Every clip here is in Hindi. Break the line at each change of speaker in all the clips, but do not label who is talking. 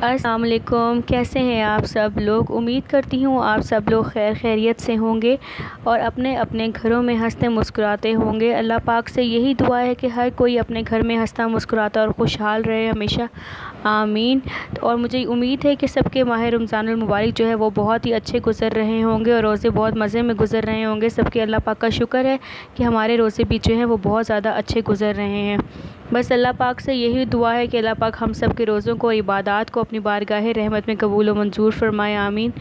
अस्सलाम वालेकुम। कैसे हैं आप सब लोग। उम्मीद करती हूँ आप सब लोग खैर खैरियत से होंगे और अपने अपने घरों में हंसते मुस्कुराते होंगे। अल्लाह पाक से यही दुआ है कि हर कोई अपने घर में हंसता मुस्कुराता और खुशहाल रहे हमेशा, आमीन। और मुझे उम्मीद है कि सबके माह रमज़ानुल मुबारक जो है वो बहुत ही अच्छे गुज़र रहे होंगे और रोज़े बहुत मज़े में गुज़र रहे होंगे। सबके अल्लाह पाक का शुक्र है कि हमारे रोज़े भी जो हैं वो बहुत ज़्यादा अच्छे गुज़र रहे हैं। बस अल्लाह पाक से यही दुआ है कि अल्लाह पाक हम सब के रोज़ों को, इबादत को अपनी बारगाह रहमत में कबूल व मंजूर फरमाए, आमीन।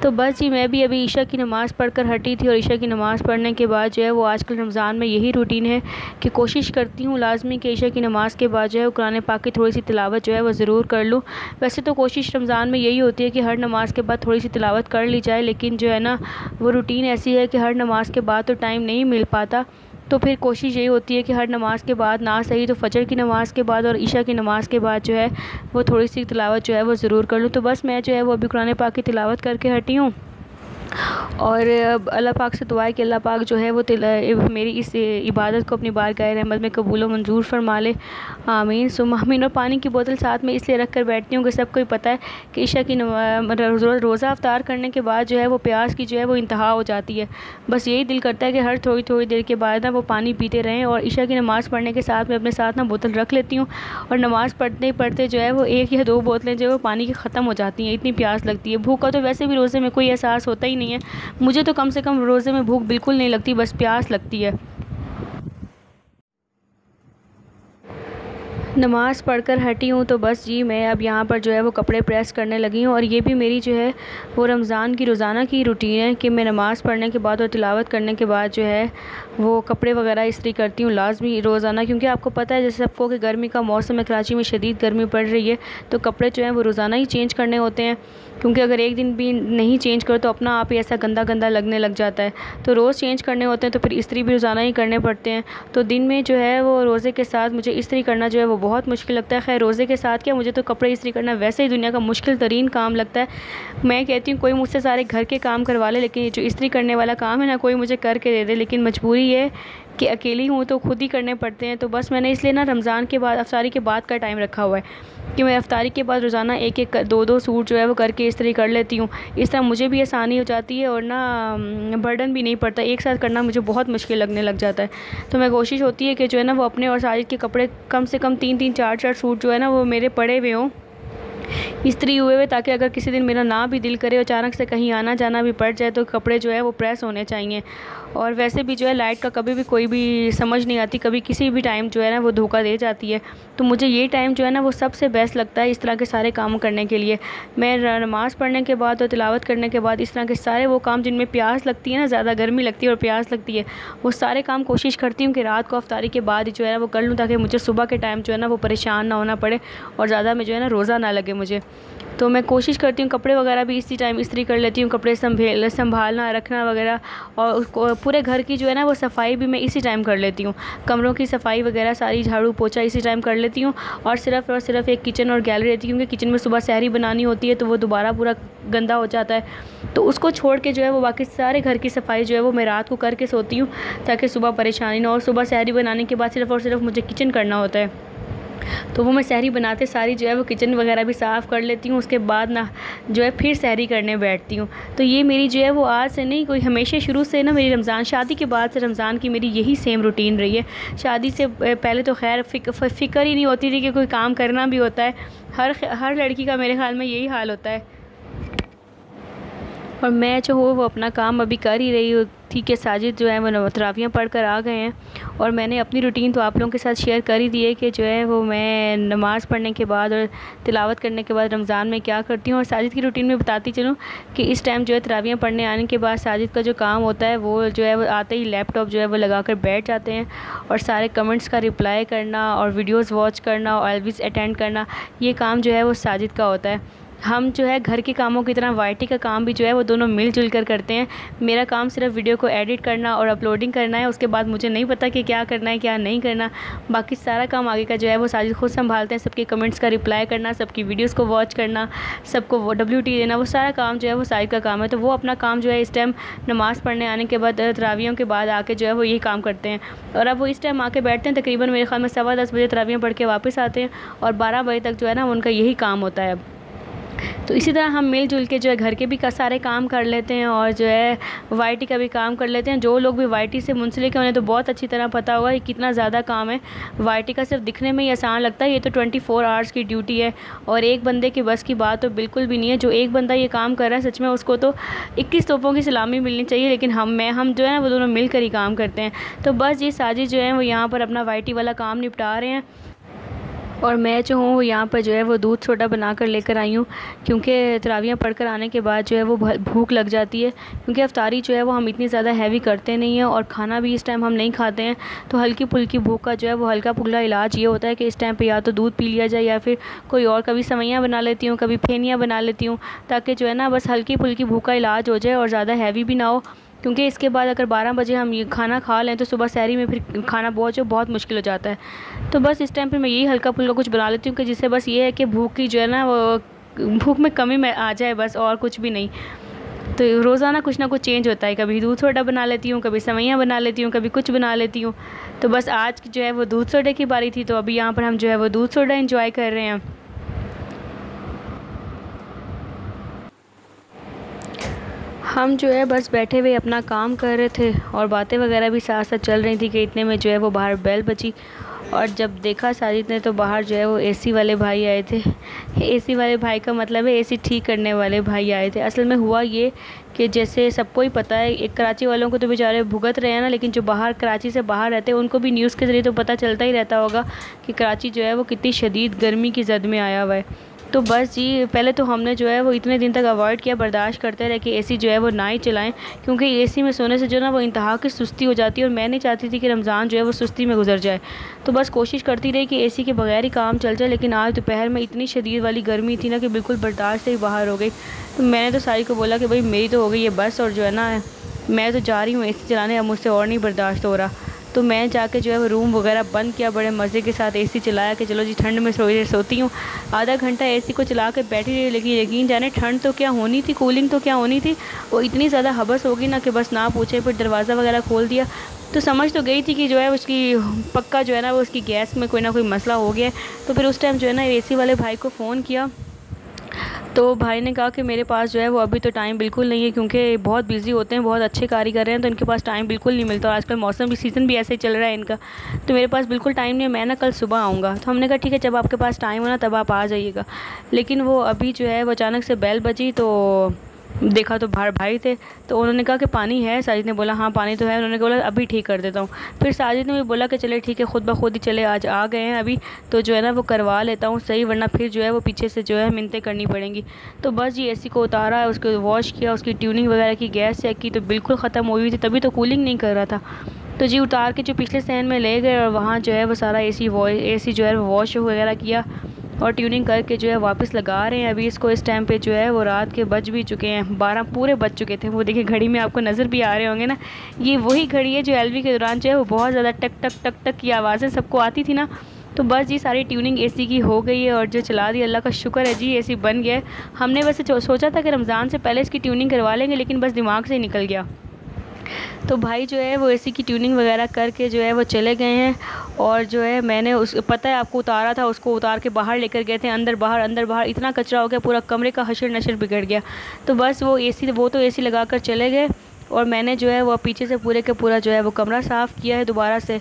तो बस जी मैं भी अभी ईशा की नमाज़ पढ़कर हटी थी और ईशा की नमाज़ पढ़ने के बाद जो है वो आजकल रमज़ान में यही रूटीन है कि कोशिश करती हूँ लाजमी कि ईशा की नमाज़ के बाद जो है वो कुरान पाक की थोड़ी सी तिलावत जो है वो ज़रूर कर लूँ। वैसे तो कोशिश रमज़ान में यही होती है कि हर नमाज़ के बाद थोड़ी सी तिलावत कर ली जाए, लेकिन जो है ना वो रूटीन ऐसी है कि हर नमाज़ के बाद तो टाइम नहीं मिल पाता। तो फिर कोशिश यही होती है कि हर नमाज़ के बाद ना सही तो फ़जर की नमाज़ के बाद और ईशा की नमाज़ के बाद जो है वो थोड़ी सी तिलावत जो है वो ज़रूर कर लूँ। तो बस मैं जो है वो अभी कुरान पाक की तिलावत करके हटी हूँ और अल्लाह पाक से दुआ है कि अल्लाह पाक जो है वो मेरी इस इबादत को अपनी बारगाह रहमत में कबूल व मंजूर फरमा ले, आमीन सुम्मा आमीन। और पानी की बोतल साथ में इसलिए रख कर बैठती हूँ कि सबको ही पता है कि ईशा की रोज़ा अफ्तार करने के बाद जो है वो प्यास की जो है वो इंतहा हो जाती है। बस यही दिल करता है कि हर थोड़ी थोड़ी देर के बाद ना वो पानी पीते रहें। और ईशा की नमाज़ पढ़ने के साथ में अपने साथ ना बोतल रख लेती हूँ और नमाज़ पढ़ते ही पढ़ते जो है वो 1 या 2 बोतलें जो है वो पानी की ख़त्म हो जाती हैं, इतनी प्यास लगती है। भूख का तो वैसे भी रोज़े में कोई एहसास होता ही नहीं है, मुझे तो कम से कम रोज़े में भूख बिल्कुल नहीं लगती, बस प्यास लगती है। नमाज़ पढ़कर हटी हूँ तो बस जी मैं अब यहाँ पर जो है वो कपड़े प्रेस करने लगी हूँ। और ये भी मेरी जो है वो रमज़ान की रोज़ाना की रूटीन है कि मैं नमाज़ पढ़ने के बाद और तिलावत करने के बाद जो है वो कपड़े वगैरह इस्त्री करती हूँ लाजमी रोज़ाना। क्योंकि आपको पता है जैसे सबको कि गर्मी का मौसम है, कराची में शदीद गर्मी पड़ रही है, तो कपड़े जो हैं वो रोज़ाना ही चेंज करने होते हैं। क्योंकि अगर एक दिन भी नहीं चेंज करो तो अपना आप ही ऐसा गंदा गंदा लगने लग जाता है, तो रोज़ चेंज करने होते हैं, तो फिर इस्त्री भी रोज़ाना ही करने पड़ते हैं। तो दिन में जो है वो रोज़े के साथ मुझे इस्त्री करना जो है वो बहुत मुश्किल लगता है। खैर रोज़े के साथ क्या, मुझे तो कपड़े इस्त्री करना वैसे ही दुनिया का मुश्किल तरीन काम लगता है। मैं कहती हूँ कोई मुझसे सारे घर के काम करवा ले, लेकिन ये जो इस्त्री करने वाला काम है ना कोई मुझे करके दे दे, लेकिन मजबूरी है कि अकेली हूँ तो खुद ही करने पड़ते हैं। तो बस मैंने इसलिए ना रमज़ान के बाद अफ्तारी के बाद का टाइम रखा हुआ है कि मैं अफ्तारी के बाद रोज़ाना एक एक 2-2 सूट जो है वो करके इस्त्री कर लेती हूँ। इस तरह मुझे भी आसानी हो जाती है और ना बर्डन भी नहीं पड़ता। एक साथ करना मुझे बहुत मुश्किल लगने लग जाता है। तो मैं कोशिश होती है कि जो है ना वो अपने और साजिद के कपड़े कम से कम 3-3 4-4 सूट जो है ना वो मेरे पड़े हुए हों, इस्त्री हुए हुए, ताकि अगर किसी दिन मेरा ना भी दिल करे अचानक से कहीं आना जाना भी पड़ जाए तो कपड़े जो है वो प्रेस होने चाहिए। और वैसे भी जो है लाइट का कभी भी कोई भी समझ नहीं आती, कभी किसी भी टाइम जो है ना वो धोखा दे जाती है। तो मुझे ये टाइम जो है ना वो सबसे बेस्ट लगता है इस तरह के सारे काम करने के लिए। मैं नमाज़ पढ़ने के बाद और तिलावत करने के बाद इस तरह के सारे वो काम जिनमें प्यास लगती है ना, ज़्यादा गर्मी लगती है और प्यास लगती है, वो सारे काम कोशिश करती हूँ कि रात को अफ्तारी के बाद जो है ना वो कर लूँ, ताकि मुझे सुबह के टाइम जो है ना वो परेशान ना होना पड़े और ज़्यादा में जो है ना रोज़ा ना लगे मुझे। तो मैं कोशिश करती हूँ कपड़े वगैरह भी इसी टाइम इस्त्री कर लेती हूँ, कपड़े संभालना रखना वगैरह, और उसको पूरे घर की जो है ना वो सफाई भी मैं इसी टाइम कर लेती हूँ। कमरों की सफाई वगैरह सारी झाड़ू पोछा इसी टाइम कर लेती हूँ। और सिर्फ एक किचन और गैलरी रहती है, क्योंकि किचन में सुबह सहरी बनानी होती है तो वो दोबारा पूरा गंदा हो जाता है। तो उसको छोड़ के जो है वो बाकी सारे घर की सफाई जो है वो मैं रात को करके सोती हूँ, ताकि सुबह परेशानी ना हो। और सुबह सहरी बनाने के बाद सिर्फ़ और सिर्फ मुझे किचन करना होता है, तो वो मैं सहरी बनाते सारी जो है वो किचन वगैरह भी साफ़ कर लेती हूँ। उसके बाद ना जो है फिर सहरी करने बैठती हूँ। तो ये मेरी जो है वो आज से नहीं, कोई हमेशा शुरू से ना मेरी रमज़ान शादी के बाद से रमज़ान की मेरी यही सेम रूटीन रही है। शादी से पहले तो खैर फ़िक्र ही नहीं होती थी कि कोई काम करना भी होता है। हर लड़की का मेरे ख्याल में यही हाल होता है। और मैं जो हूँ वो अपना काम अभी कर ही रही थी कि साजिद जो है वो तरावियाँ पढ़ कर आ गए हैं। और मैंने अपनी रूटीन तो आप लोगों के साथ शेयर कर ही दी है कि जो है वो मैं नमाज़ पढ़ने के बाद और तिलावत करने के बाद रमज़ान में क्या करती हूँ। और साजिद की रूटीन में बताती चलूँ कि इस टाइम जो है तरावियाँ पढ़ने आने के बाद साजिद का जो काम होता है वो जो है वो आते ही लैपटॉप जो है वो लगा कर बैठ जाते हैं और सारे कमेंट्स का रिप्लाई करना और वीडियोज़ वॉच करना और एल्विस अटेंड करना, ये काम जो है वो साजिद का होता है। हम जो है घर के कामों की तरह वाईटी का काम भी जो है वो दोनों मिलजुल कर करते हैं। मेरा काम सिर्फ वीडियो को एडिट करना और अपलोडिंग करना है, उसके बाद मुझे नहीं पता कि क्या करना है क्या नहीं करना। बाकी सारा काम आगे का जो है वो साजिद खुद संभालते हैं। सबके कमेंट्स का रिप्लाई करना, सबकी वीडियोस को वॉच करना, सबको वो WT देना, वो सारा काम जो है वो साजिद का काम है। तो वो अपना काम जो है इस टाइम नमाज़ पढ़ने आने के बाद तरावियों के बाद आके जो है वो यही काम करते हैं। और अब वो इस टाइम आके बैठते हैं, तकरीबन मेरे ख्याल में 10:15 बजे तरावियाँ पढ़ के वापस आते हैं और 12 बजे तक जो है ना उनका यही काम होता है अब। तो इसी तरह हम मिलजुल के जो है घर के भी सारे काम कर लेते हैं और जो है वाईटी का भी काम कर लेते हैं। जो लोग भी वाईटी से मुंसलिक हैं उन्हें तो बहुत अच्छी तरह पता होगा ये कितना ज़्यादा काम है। वाईटी का सिर्फ दिखने में ही आसान लगता है, ये तो 24 आवर्स की ड्यूटी है और एक बंदे की बस की बात तो बिल्कुल भी नहीं है। जो एक बंदा ये काम कर रहा है सच में उसको तो 21 तोपों की सलामी मिलनी चाहिए, लेकिन हम जो है ना वो दोनों मिलकर ही काम करते हैं। तो बस ये साजिद जो है वो यहाँ पर अपना वाईटी वाला काम निपटा रहे हैं और मैं जो हूँ यहाँ पर जो है वो दूध सोडा बना कर लेकर आई हूँ, क्योंकि तरावियाँ पढ़कर आने के बाद जो है वो भूख लग जाती है। क्योंकि अफ्तारी जो है वो हम इतनी ज़्यादा हैवी करते नहीं हैं और खाना भी इस टाइम हम नहीं खाते हैं, तो हल्की फुल्की भूख का जो है वो हल्का फुल्का इलाज ये होता है कि इस टाइम पे या तो दूध पी लिया जाए या फिर कोई और, कभी सवैयाँ बना लेती हूँ, कभी फेनियाँ बना लेती हूँ, ताकि जो है ना बस हल्की फुल्की भूख का इलाज हो जाए और ज़्यादा हैवी भी ना हो। क्योंकि इसके बाद अगर 12 बजे हम ये खाना खा लें तो सुबह सहरी में फिर खाना बहुत मुश्किल हो जाता है। तो बस इस टाइम पे मैं यही हल्का फुल्का कुछ बना लेती हूँ कि जिससे बस ये है कि भूख की जो है ना वो भूख में कमी में आ जाए, बस और कुछ भी नहीं। तो रोज़ाना कुछ ना कुछ चेंज होता है, कभी दूध सोडा बना लेती हूँ, कभी सवैयाँ बना लेती हूँ, कभी कुछ बना लेती हूँ। तो बस आज जो है वो दूध सोडे की बारी थी, तो अभी यहाँ पर हम जो है वो दूध सोडा इंजॉय कर रहे हैं। हम जो है बस बैठे हुए अपना काम कर रहे थे और बातें वगैरह भी साथ साथ चल रही थी कि इतने में जो है वो बाहर बेल बजी और जब देखा साजिद ने तो बाहर जो है वो एसी वाले भाई आए थे। एसी वाले भाई का मतलब है एसी ठीक करने वाले भाई आए थे। असल में हुआ ये कि जैसे सबको ही पता है, एक कराची वालों को तो बेचारे भुगत रहे हैं ना, लेकिन जो बाहर कराची से बाहर रहते हैं उनको भी न्यूज़ के ज़रिए तो पता चलता ही रहता होगा कि कराची जो है वो कितनी शदीद गर्मी की जद में आया हुआ है। तो बस जी पहले तो हमने जो है वो इतने दिन तक अवॉइड किया, बर्दाश्त करते रहे कि एसी जो है वो ना ही चलाएं, क्योंकि एसी में सोने से जो ना वो इंतहा की सुस्ती हो जाती है और मैं नहीं चाहती थी कि रमज़ान जो है वो सुस्ती में गुजर जाए। तो बस कोशिश करती रही कि एसी के बगैर ही काम चल जाए, लेकिन आज दोपहर में इतनी शदीद वाली गर्मी थी ना कि बिल्कुल बर्दाश्त से ही बाहर हो गई। तो मैंने तो सारी को बोला कि भाई मेरी तो हो गई है बस, और जो है ना मैं तो जा रही हूँ एसी चलाने, अब मुझसे और नहीं बर्दाश्त हो रहा। तो मैं जाके जो है वो रूम वगैरह बंद किया, बड़े मज़े के साथ एसी चलाया कि चलो जी ठंड में सोती हूँ। आधा घंटा एसी को चला के बैठी रही, लेकिन यकीन जाने ठंड तो क्या होनी थी, कूलिंग तो क्या होनी थी, वो इतनी ज़्यादा हबस होगी ना कि बस ना पूछे। फिर दरवाज़ा वगैरह खोल दिया तो समझ तो गई थी कि जो है उसकी पक्का जो है ना वो उसकी गैस में कोई ना कोई मसला हो गया। तो फिर उस टाइम जो है ना एसी वाले भाई को फ़ोन किया, तो भाई ने कहा कि मेरे पास जो है वो अभी तो टाइम बिल्कुल नहीं है, क्योंकि बहुत बिज़ी होते हैं, बहुत अच्छे कारीगर हैं, तो इनके पास टाइम बिल्कुल नहीं मिलता। आजकल मौसम भी सीज़न भी ऐसे ही चल रहा है इनका, तो मेरे पास बिल्कुल टाइम नहीं है, मैं ना कल सुबह आऊँगा। तो हमने कहा ठीक है, जब आपके पास टाइम हो ना तब आप आ जाइएगा। लेकिन वो अभी जो है वो अचानक से बेल बजी तो देखा तो बाहर भाई थे, तो उन्होंने कहा कि पानी है। साजिद ने बोला हाँ पानी तो है। उन्होंने बोला अभी ठीक कर देता हूँ। फिर साजिद ने भी बोला कि चले ठीक है, खुद ब खुद ही चले आज आ गए हैं अभी, तो जो है ना वो करवा लेता हूँ सही, वरना फिर जो है वो पीछे से जो है मिन्नतें करनी पड़ेंगी। तो बस ये एसी को उतारा, उसको वॉश किया, उसकी ट्यूनिंग वगैरह की, गैस चेक की तो बिल्कुल ख़त्म हुई हुई थी, तभी तो कूलिंग नहीं कर रहा था। तो जी उतार के जो पिछले स्टैंड में ले गए और वहाँ जो है वो सारा एसी जो है वॉश वगैरह किया और ट्यूनिंग करके जो है वापस लगा रहे हैं अभी इसको। इस टाइम पे जो है वो रात के बज भी चुके हैं, 12 पूरे बज चुके थे। वो देखिए घड़ी में आपको नज़र भी आ रहे होंगे ना, ये वही घड़ी है जो एलवी के दौरान जो है वो बहुत ज़्यादा टक टक टक टक की आवाज़ें सबको आती थी ना। तो बस जी सारी ट्यूनिंग एसी की हो गई है और जो चला दी, अल्लाह का शुक्र है जी एसी बन गया है। हमने वैसे सोचा था कि रमज़ान से पहले इसकी ट्यूनिंग करवा लेंगे, लेकिन बस दिमाग से ही निकल गया। तो भाई जो है वो एसी की ट्यूनिंग वगैरह करके जो है वो चले गए हैं और जो है मैंने उस पता है आपको उतारा था, उसको उतार के बाहर लेकर गए थे, अंदर बाहर इतना कचरा हो गया, पूरा कमरे का हशर नशर बिगड़ गया। तो बस वो तो एसी लगा कर चले गए और मैंने जो है वो पीछे से पूरे के पूरा जो है वो कमरा साफ़ किया है दोबारा से।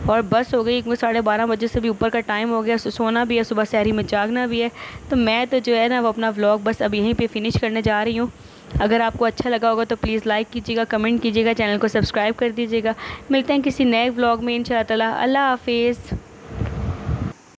और बस हो गई 12:30 बजे से भी ऊपर का टाइम हो गया, सोना भी है, सुबह सहरी में जागना भी है। तो मैं तो जो है ना वो अपना व्लॉग बस अब यहीं पे फिनिश करने जा रही हूँ। अगर आपको अच्छा लगा होगा तो प्लीज़ लाइक कीजिएगा, कमेंट कीजिएगा, चैनल को सब्सक्राइब कर दीजिएगा। मिलते हैं किसी नए व्लॉग में इंशाअल्लाह। अल्लाह हाफिज़।